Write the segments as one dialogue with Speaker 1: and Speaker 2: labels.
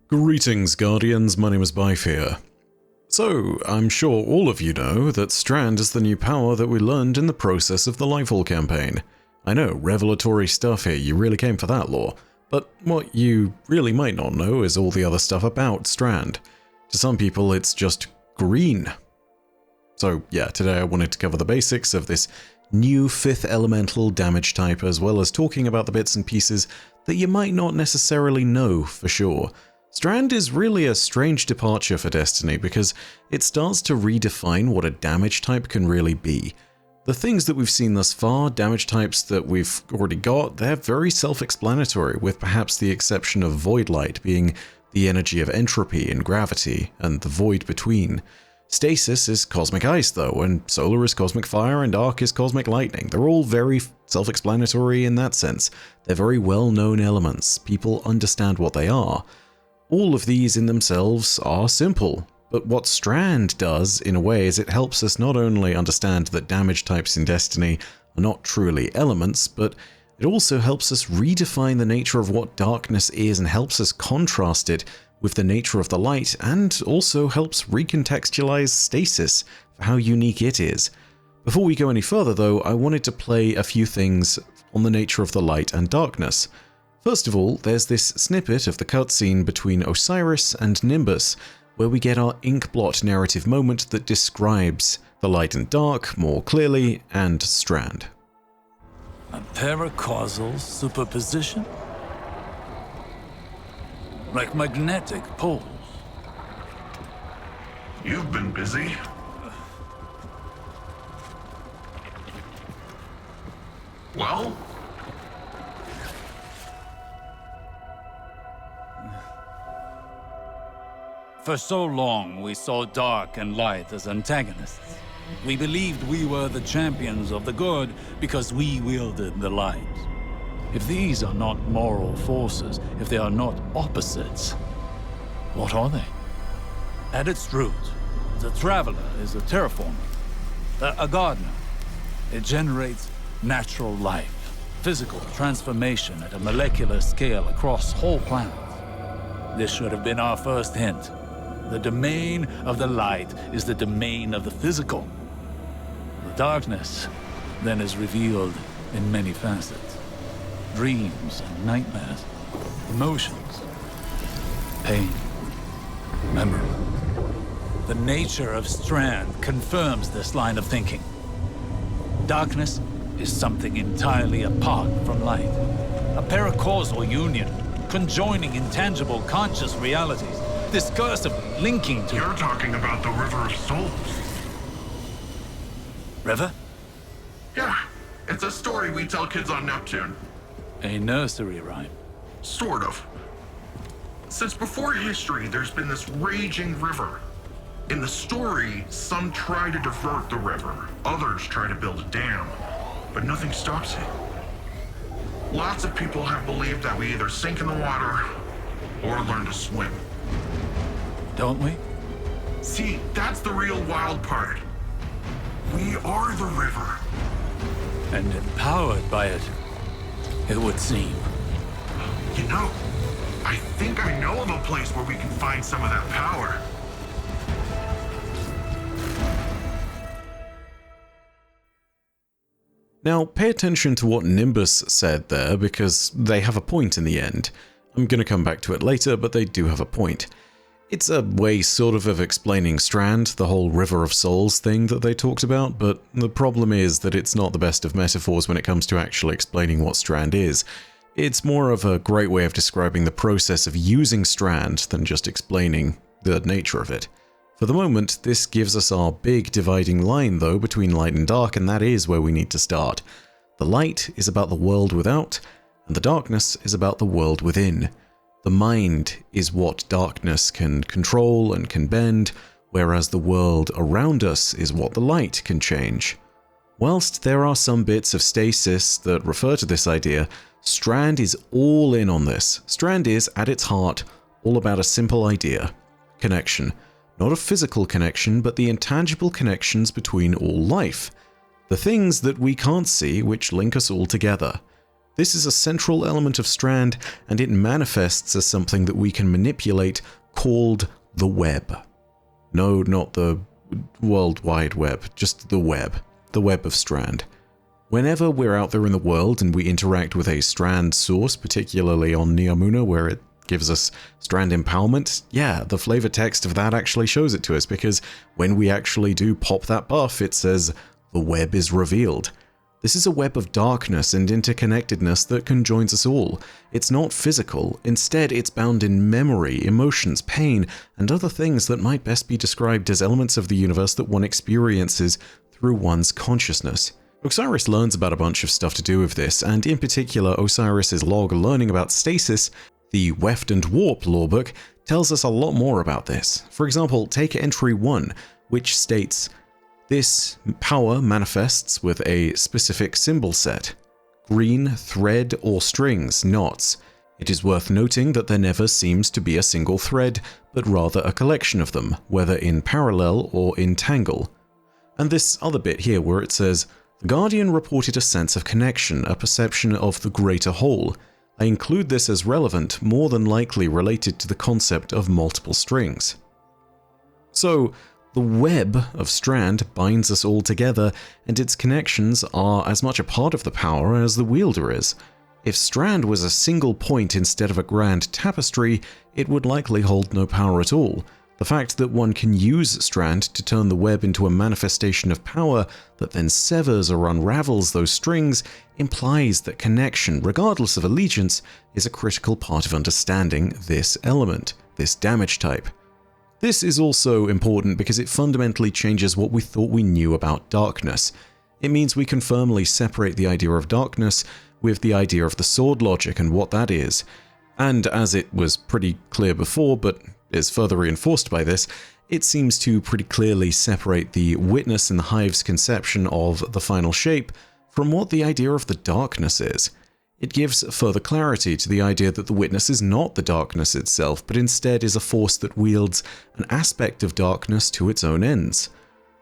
Speaker 1: Greetings, Guardians, my name is Bife here. So, I'm sure all of you know that Strand is the new power that we learned in the process of the Lightfall campaign. I know, revelatory stuff here, you really came for that lore. But what you really might not know is all the other stuff about Strand. To some people, it's just green. So yeah, today I wanted to cover the basics of this new 5th elemental damage type, as well as talking about the bits and pieces that you might not necessarily know for sure. Strand is really a strange departure for Destiny because it starts to redefine what a damage type can really be. The things that we've seen thus far, damage types that we've already got, they're very self-explanatory, with perhaps the exception of Void Light being the energy of entropy and gravity, and the void between. Stasis is cosmic ice though, and solar is cosmic fire, and arc is cosmic lightning. They're all very self-explanatory in that sense. They're very well-known elements. People understand what they are. All of these in themselves are simple, but what Strand does, in a way, is it helps us not only understand that damage types in Destiny are not truly elements, but it also helps us redefine the nature of what darkness is and helps us contrast it with the nature of the light, and also helps recontextualize stasis for how unique it is. Before we go any further though, I wanted to play a few things on the nature of the light and darkness. First of all, there's this snippet of the cutscene between Osiris and Nimbus, where we get our inkblot narrative moment that describes the light and dark more clearly, and Strand.
Speaker 2: A paracausal superposition? Like magnetic poles.
Speaker 3: You've been busy. Well?
Speaker 2: For so long, we saw dark and light as antagonists. We believed we were the champions of the good because we wielded the light. If these are not moral forces, if they are not opposites, what are they? At its root, the Traveler is a terraformer, a gardener. It generates natural life, physical transformation at a molecular scale across whole planets. This should have been our first hint. The domain of the light is the domain of the physical. The darkness then is revealed in many facets. Dreams and nightmares, emotions, pain, memory. The nature of Strand confirms this line of thinking. Darkness is something entirely apart from light. A paracausal union, conjoining intangible conscious realities, discursively linking to...
Speaker 3: You're talking about the River of Souls.
Speaker 2: River?
Speaker 3: Yeah, it's a story we tell kids on Neptune.
Speaker 2: A nursery rhyme.
Speaker 3: Sort of. Since before history, there's been this raging river. In the story, some try to divert the river, others try to build a dam, but nothing stops it. Lots of people have believed that we either sink in the water or learn to swim.
Speaker 2: Don't we?
Speaker 3: See, that's the real wild part. We are the river.
Speaker 2: And empowered by it, it would seem.
Speaker 3: You know, I think I know of a place where we can find some of that power.
Speaker 1: Now, pay attention to what Nimbus said there, because they have a point in the end. I'm going to come back to it later, but they do have a point. It's a way sort of explaining Strand, the whole River of Souls thing that they talked about, but the problem is that it's not the best of metaphors when it comes to actually explaining what Strand is. It's more of a great way of describing the process of using Strand than just explaining the nature of it. For the moment, this gives us our big dividing line though between light and dark, and that is where we need to start. The light is about the world without, and the darkness is about the world within. The mind is what darkness can control and can bend, whereas the world around us is what the light can change. Whilst there are some bits of stasis that refer to this idea, Strand is all in on this. Strand is, at its heart, all about a simple idea: connection. Not a physical connection, but the intangible connections between all life. The things that we can't see which link us all together. This is a central element of Strand, and it manifests as something that we can manipulate called the web. No, not the World Wide Web, just the web of Strand. Whenever we're out there in the world and we interact with a Strand source, particularly on Neomuna where it gives us Strand empowerment, yeah, the flavor text of that actually shows it to us, because when we actually do pop that buff, it says, "The web is revealed." This is a web of darkness and interconnectedness that conjoins us all. It's not physical. Instead, it's bound in memory, emotions, pain, and other things that might best be described as elements of the universe that one experiences through one's consciousness. Osiris learns about a bunch of stuff to do with this, and in particular, Osiris's log learning about stasis, the Weft and Warp lawbook, tells us a lot more about this. For example, take entry 1, which states, "This power manifests with a specific symbol set. Green, thread, or strings, knots. It is worth noting that there never seems to be a single thread, but rather a collection of them, whether in parallel or in tangle." And this other bit here where it says, "The Guardian reported a sense of connection, a perception of the greater whole. I include this as relevant, more than likely related to the concept of multiple strings." So, the web of Strand binds us all together, and its connections are as much a part of the power as the wielder is. If Strand was a single point instead of a grand tapestry, it would likely hold no power at all. The fact that one can use Strand to turn the web into a manifestation of power that then severs or unravels those strings implies that connection, regardless of allegiance, is a critical part of understanding this element, this damage type. This is also important because it fundamentally changes what we thought we knew about darkness. It means we can firmly separate the idea of darkness with the idea of the sword logic and what that is. And as it was pretty clear before, but is further reinforced by this, it seems to pretty clearly separate the Witness and the Hive's conception of the final shape from what the idea of the darkness is. It gives further clarity to the idea that the Witness is not the darkness itself, but instead is a force that wields an aspect of darkness to its own ends.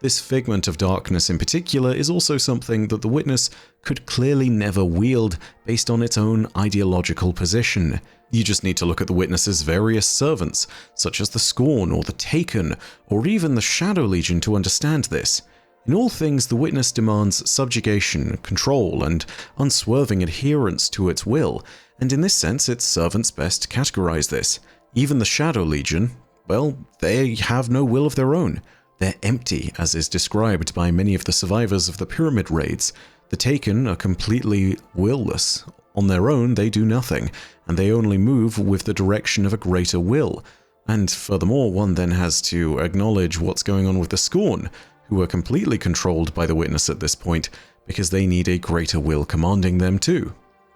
Speaker 1: This figment of darkness in particular is also something that the Witness could clearly never wield based on its own ideological position. You just need to look at the Witness's various servants, such as the Scorn or the Taken, or even the Shadow Legion to understand this. In all things, the Witness demands subjugation, control, and unswerving adherence to its will, and in this sense its servants best categorize this. Even the Shadow Legion, well, they have no will of their own. They're empty, as is described by many of the survivors of the Pyramid Raids. The Taken are completely willless. On their own, they do nothing, and they only move with the direction of a greater will. And furthermore, one then has to acknowledge what's going on with the Scorn, who are completely controlled by the Witness at this point, because they need a greater will commanding them too.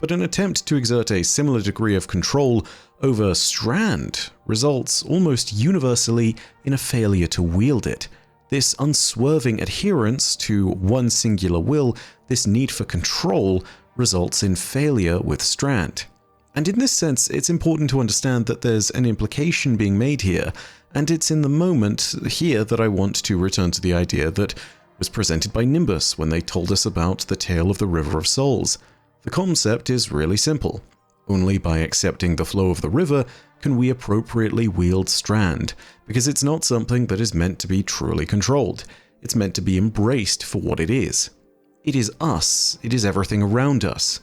Speaker 1: But an attempt to exert a similar degree of control over Strand results almost universally in a failure to wield it. This unswerving adherence to one singular will, this need for control, results in failure with Strand. And in this sense, it's important to understand that there's an implication being made here, and it's in the moment here that I want to return to the idea that was presented by Nimbus when they told us about the tale of the River of Souls. The concept is really simple. Only by accepting the flow of the river can we appropriately wield Strand, because it's not something that is meant to be truly controlled. It's meant to be embraced for what it is. It is us, it is everything around us.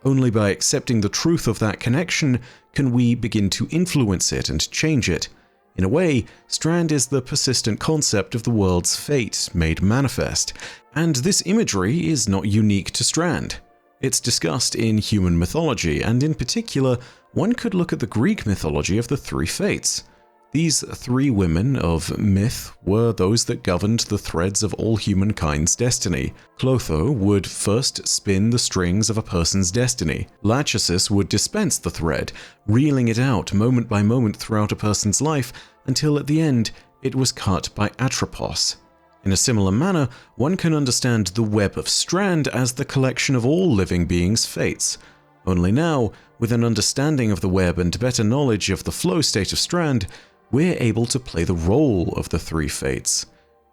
Speaker 1: Only by accepting the truth of that connection can we begin to influence it and change it. In a way, Strand is the persistent concept of the world's fate made manifest, and this imagery is not unique to Strand. It's discussed in human mythology, and in particular, one could look at the Greek mythology of the three fates. These three women of myth were those that governed the threads of all humankind's destiny. Clotho would first spin the strings of a person's destiny. Lachesis would dispense the thread, reeling it out moment by moment throughout a person's life, until at the end it was cut by Atropos. In a similar manner, one can understand the web of Strand as the collection of all living beings' fates. Only now, with an understanding of the web and better knowledge of the flow state of Strand, we're able to play the role of the three fates.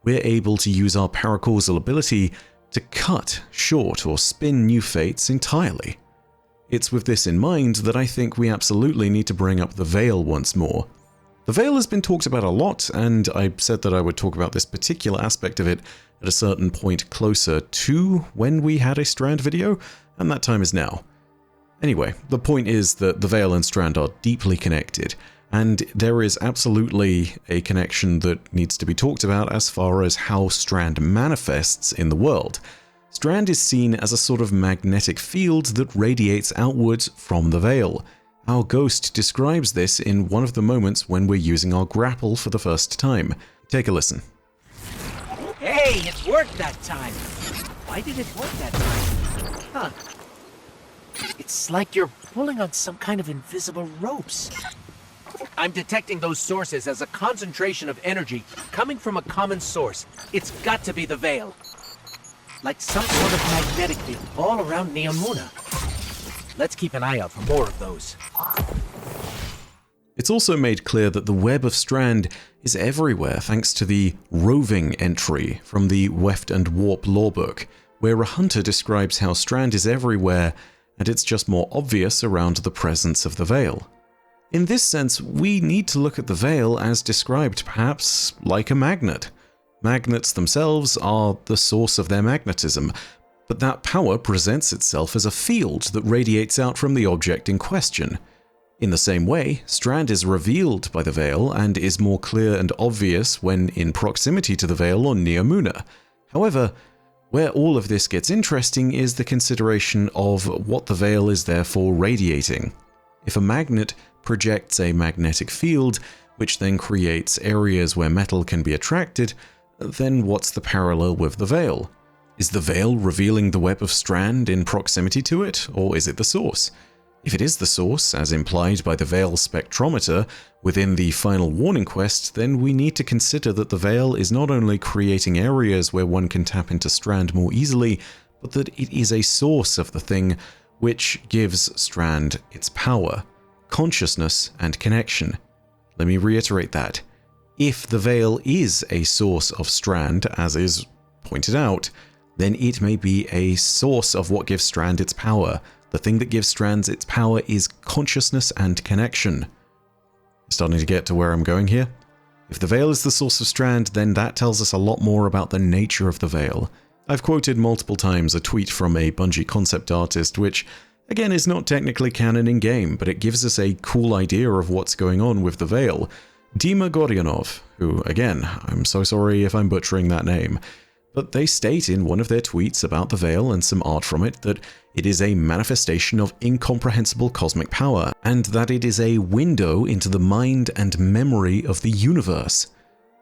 Speaker 1: We're able to use our paracausal ability to cut short or spin new fates entirely. It's with this in mind that I think we absolutely need to bring up the Veil once more. The Veil has been talked about a lot, and I said that I would talk about this particular aspect of it at a certain point closer to when we had a Strand video, and that time is now. Anyway, the point is that the Veil and Strand are deeply connected, and there is absolutely a connection that needs to be talked about as far as how Strand manifests in the world. Strand is seen as a sort of magnetic field that radiates outwards from the Veil. Our ghost describes this in one of the moments when we're using our grapple for the first time. Take a listen.
Speaker 4: Hey, it worked that time! Why did it work that time? Huh. It's like you're pulling on some kind of invisible ropes. I'm detecting those sources as a concentration of energy coming from a common source. It's got to be the Veil. Like some sort of magnetic field all around Neomuna. Let's keep an eye out for more of those.
Speaker 1: It's also made clear that the web of Strand is everywhere thanks to the roving entry from the Weft and Warp lawbook, where a hunter describes how Strand is everywhere and it's just more obvious around the presence of the Veil. In this sense, we need to look at the Veil as described perhaps like a magnet. Magnets themselves are the source of their magnetism, but that power presents itself as a field that radiates out from the object in question. In the same way, Strand is revealed by the Veil and is more clear and obvious when in proximity to the Veil on Neomuna. However, where all of this gets interesting is the consideration of what the Veil is therefore radiating. If a magnet projects a magnetic field, which then creates areas where metal can be attracted, then what's the parallel with the Veil? Is the Veil revealing the web of Strand in proximity to it, or is it the source? If it is the source, as implied by the Veil spectrometer within the final warning quest, then we need to consider that the Veil is not only creating areas where one can tap into Strand more easily, but that it is a source of the thing which gives Strand its power, consciousness, and connection. Let me reiterate that. If the Veil is a source of Strand, as is pointed out, then it may be a source of what gives Strand its power. The thing that gives Strand its power is consciousness and connection. Starting to get to where I'm going here? If the Veil is the source of Strand, then that tells us a lot more about the nature of the Veil. I've quoted multiple times a tweet from a Bungie concept artist, which, again, is not technically canon in-game, but it gives us a cool idea of what's going on with the Veil. Dima Gorionov, who, again, I'm so sorry if I'm butchering that name, but they state in one of their tweets about the Veil and some art from it that it is a manifestation of incomprehensible cosmic power, and that it is a window into the mind and memory of the universe.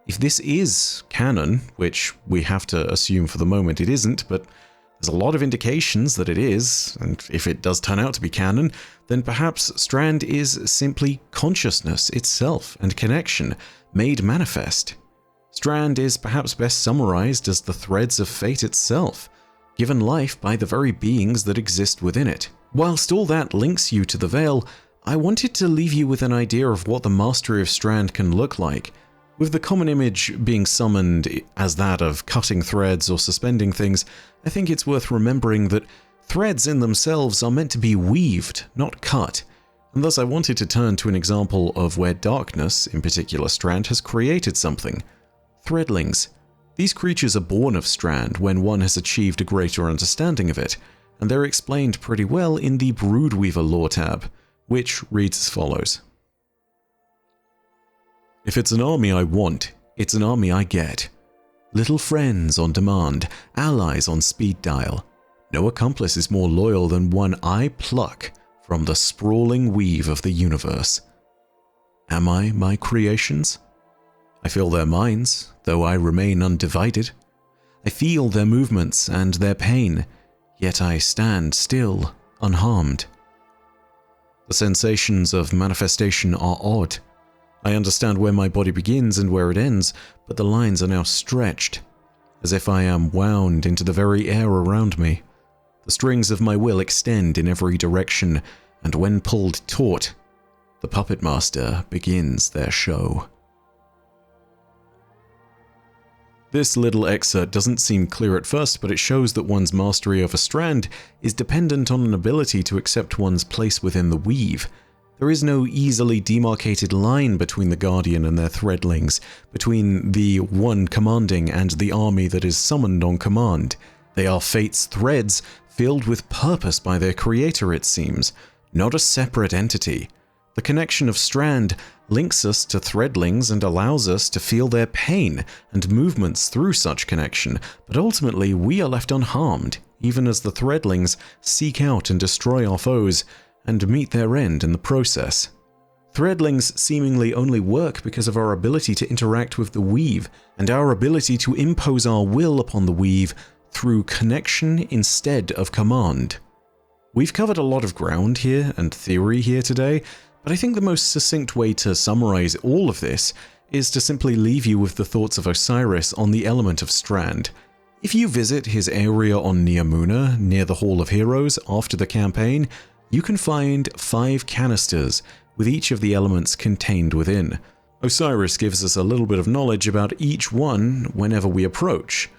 Speaker 1: If this is canon, which we have to assume for the moment it isn't, but there's a lot of indications that it is, and if it does turn out to be canon, then perhaps Strand is simply consciousness itself and connection made manifest. Strand is perhaps best summarized as the threads of fate itself, given life by the very beings that exist within it. Whilst all that links you to the Veil, I wanted to leave you with an idea of what the mastery of Strand can look like. With the common image being summoned as that of cutting threads or suspending things, I think it's worth remembering that threads in themselves are meant to be weaved, not cut, and thus I wanted to turn to an example of where darkness, in particular Strand, has created something. Threadlings. These creatures are born of Strand when one has achieved a greater understanding of it, and they're explained pretty well in the Broodweaver lore tab, which reads as follows. If it's an army I want, it's an army I get. Little friends on demand, allies on speed dial. No accomplice is more loyal than one I pluck from the sprawling weave of the universe. Am I my creations? I feel their minds, though I remain undivided. I feel their movements and their pain, yet I stand still, unharmed. The sensations of manifestation are odd. I understand where my body begins and where it ends, but the lines are now stretched, as if I am wound into the very air around me. The strings of my will extend in every direction, and when pulled taut, the puppet master begins their show. This little excerpt doesn't seem clear at first, but it shows that one's mastery of a strand is dependent on an ability to accept one's place within the weave. There is no easily demarcated line between the Guardian and their threadlings, between the one commanding and the army that is summoned on command. They are Fate's threads, filled with purpose by their creator, it seems, not a separate entity. The connection of strand links us to threadlings and allows us to feel their pain and movements through such connection, but ultimately we are left unharmed, even as the threadlings seek out and destroy our foes and meet their end in the process. Threadlings seemingly only work because of our ability to interact with the weave and our ability to impose our will upon the weave through connection instead of command. We've covered a lot of ground here and theory here today, but I think the most succinct way to summarize all of this is to simply leave you with the thoughts of Osiris on the element of strand. If you visit his area on Neomuna, near the Hall of Heroes, after the campaign, you can find 5 canisters with each of the elements contained within. Osiris gives us a little bit of knowledge about each one whenever we approach.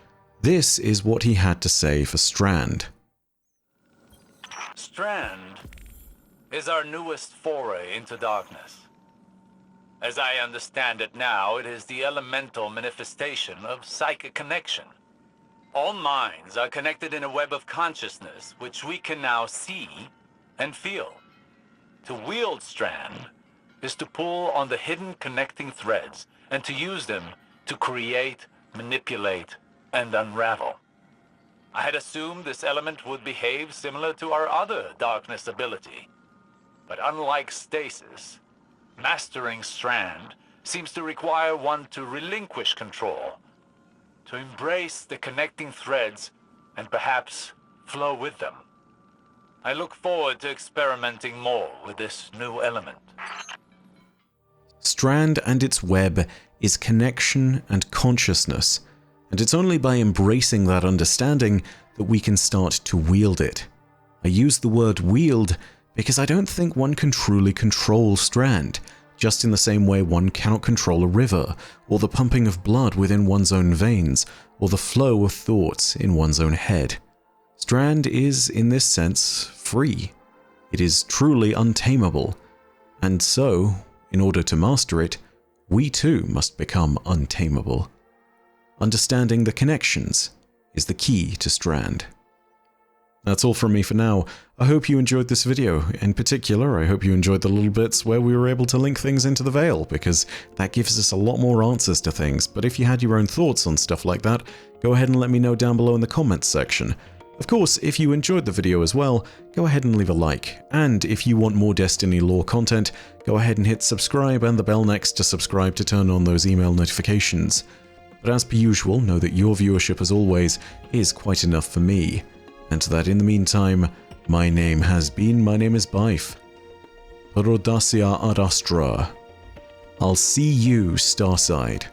Speaker 1: This is what he had to say for strand.
Speaker 2: Strand is our newest foray into darkness. As I understand it now, it is the elemental manifestation of psychic connection. All minds are connected in a web of consciousness, which we can now see and feel. To wield strand is to pull on the hidden connecting threads and to use them to create, manipulate, and unravel. I had assumed this element would behave similar to our other darkness ability. But unlike stasis, mastering strand seems to require one to relinquish control, to embrace the connecting threads and perhaps flow with them. I look forward to experimenting more with this new element.
Speaker 1: Strand and its web is connection and consciousness, and it's only by embracing that understanding that we can start to wield it. I use the word wield because I don't think one can truly control strand, just in the same way one cannot control a river, or the pumping of blood within one's own veins, or the flow of thoughts in one's own head. Strand is, in this sense, free. It is truly untamable, and so, in order to master it, we too must become untamable. Understanding the connections is the key to strand. That's all from me for now. I hope you enjoyed this video. In particular, I hope you enjoyed the little bits where we were able to link things into the Veil, because that gives us a lot more answers to things. But if you had your own thoughts on stuff like that, go ahead and let me know down below in the comments section. Of course, if you enjoyed the video as well, go ahead and leave a like. And if you want more Destiny lore content, go ahead and hit subscribe and the bell next to subscribe to turn on those email notifications. But as per usual, know that your viewership, as always, is quite enough for me. And that in the meantime, my name is Byf. Rodacia ad Astra. I'll see you, Starside.